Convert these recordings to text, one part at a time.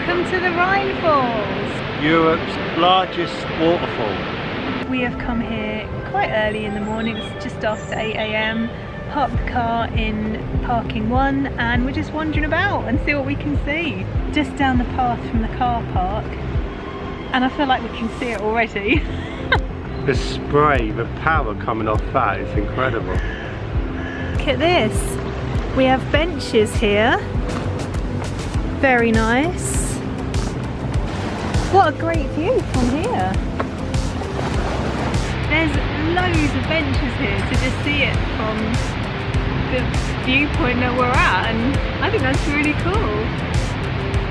Welcome to the Rhine Falls, Europe's largest waterfall. We have come here quite early in the morning, it's just after 8 AM, parked the car in parking 1 and we're just wandering about and see what we can see. Just down the path from the car park, and I feel like we can see it already. The spray, the power coming off that is incredible. Look at this, we have benches here, very nice. What a great view from here. There's loads of benches here to just see it from the viewpoint that we're at, and I think that's really cool.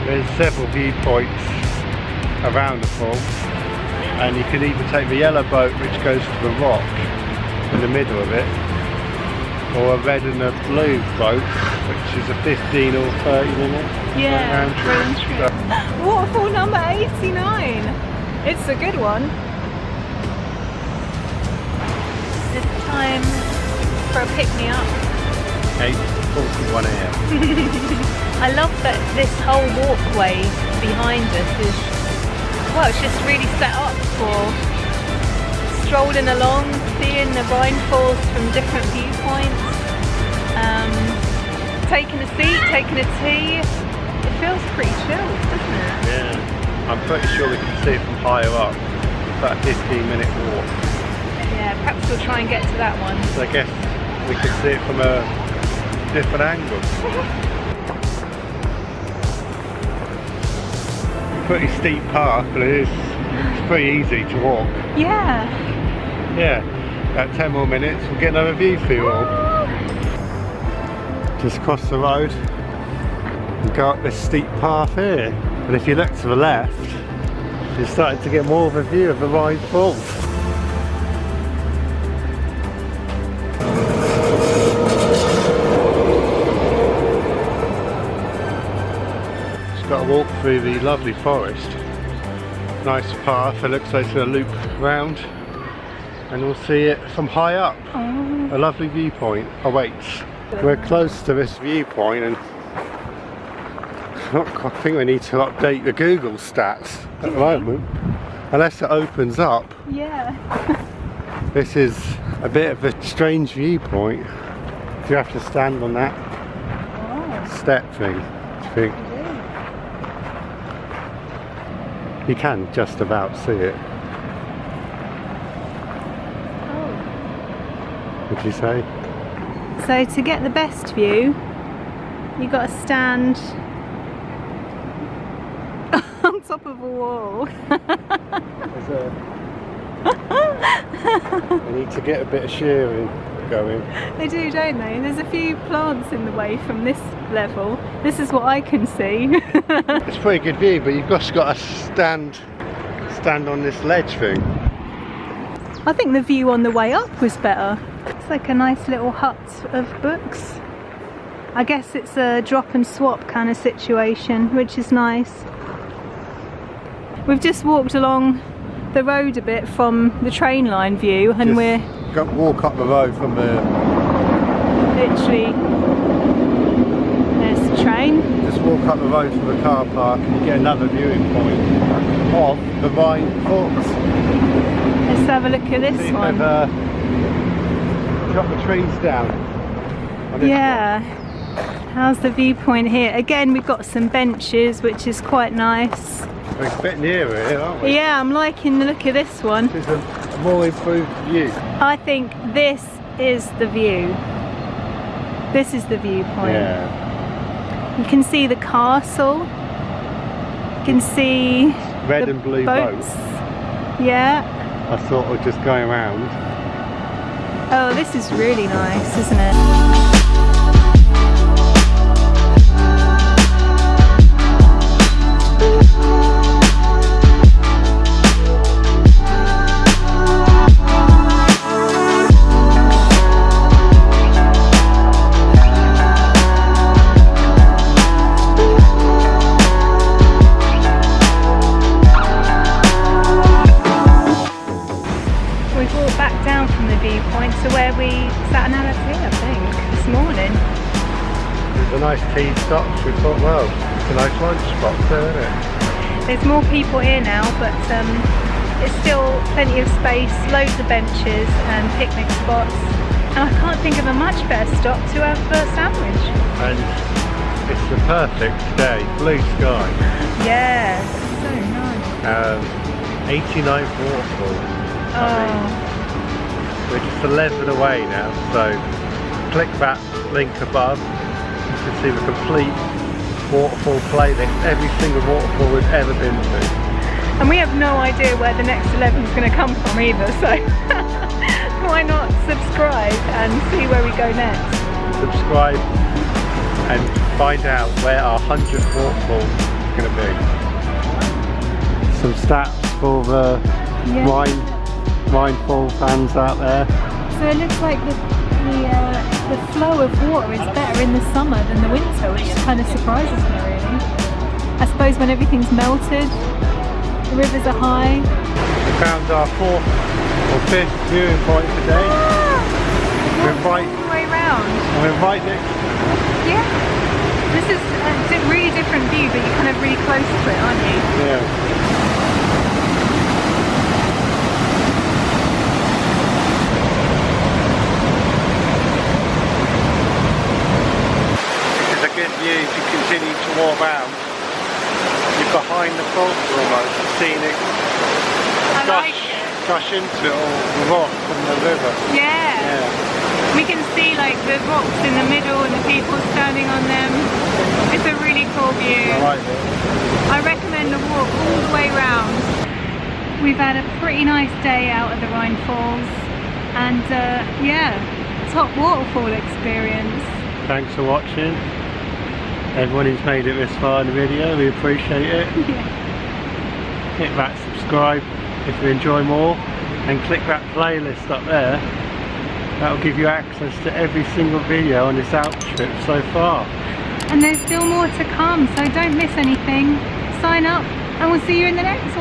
There's several viewpoints around the fall, and you can either take the yellow boat which goes to the rock in the middle of it, or a red and a blue boat which is a 15 or 30 minute round trip. Waterfall number 89. It's a good one. It's time for a pick-me-up. 8:41 AM. I love that this whole walkway behind us is, well, it's just really set up for strolling along, seeing the Rhine Falls from different viewpoints, taking a seat, taking a tea. It feels pretty chill, doesn't it? Yeah, I'm pretty sure we can see it from higher up. It's about a 15-minute walk. Yeah, perhaps we'll try and get to that one. So I guess we can see it from a different angle. Pretty steep path, but it's pretty easy to walk. Yeah. Yeah, about 10 more minutes, we'll get another view for you all. Just cross the road and go up this steep path here. And if you look to the left, you're starting to get more of a view of the Rhine Falls. Just got to walk through the lovely forest. Nice path, it looks like it's going to loop round. And we'll see it from high up. Oh. A lovely viewpoint awaits. We're close to this viewpoint, and I think we need to update the Google stats at the moment, unless it opens up. Yeah. This is a bit of a strange viewpoint. You have to stand on that step thing, I think. You can just about see it. Would you say? So to get the best view, you've got to stand on top of a wall. We need to get a bit of shearing going. They do, don't they? There's a few plants in the way from this level. This is what I can see. It's a pretty good view, but you've just got to stand on this ledge thing. I think the view on the way up was better. It's like a nice little hut of books. I guess it's a drop and swap kind of situation, which is nice. We've just walked along the road a bit from the train line view, and we're walk up the road from the literally, there's the train. Just walk up the road from the car park and you get another viewing point of the Rhine Falls. Let's have a look at this one. Drop the trees down. Yeah. How's the viewpoint here? Again, we've got some benches, which is quite nice. We're a bit nearer here, aren't we? Yeah, I'm liking the look of this one. This is a more improved view. I think this is the view. This is the viewpoint. Yeah. You can see the castle. You can see red the and blue boats. Yeah. I thought of just going around. Oh, this is really nice, isn't it? Viewpoint to where we sat and had a tea, I think, this morning. It was a nice tea stop, so we thought, well, It's a nice lunch spot too, isn't it? There's more people here now, but it's still plenty of space, loads of benches and picnic spots. And I can't think of a much better stop to have a sandwich. And it's the perfect day, blue sky. Yeah, so nice. 89th waterfall. We're just 11 away now, so click that link above. You can see the complete waterfall playlist, every single waterfall we've ever been to. And we have no idea where the next 11 is going to come from either, so why not subscribe and see where we go next? Subscribe And find out where our 100th waterfall is going to be. Some stats for the Rhine Fall fans out there. So it looks like the flow of water is better in the summer than the winter, which kind of surprises me really. I suppose when everything's melted, the rivers are high. We found our 4th or 5th viewing point today. We're right all the way round. We're right next to it. Yeah. This is a really different view, but you're kind of really close to it, aren't you? Yeah. View if you continue to walk round. You're behind the fall almost, scenic. Gush into it all, the rock from the river. Yeah. We can see like the rocks in the middle and the people standing on them. It's a really cool view. I like it. I recommend the walk all the way round. We've had a pretty nice day out at the Rhine Falls and yeah, top waterfall experience. Thanks for watching. Everyone who's made it this far in the video, we appreciate it. Yeah. Hit that subscribe if you enjoy more and click that playlist up there. That will give you access to every single video on this Alps trip so far. And there's still more to come, so don't miss anything. Sign up and we'll see you in the next one.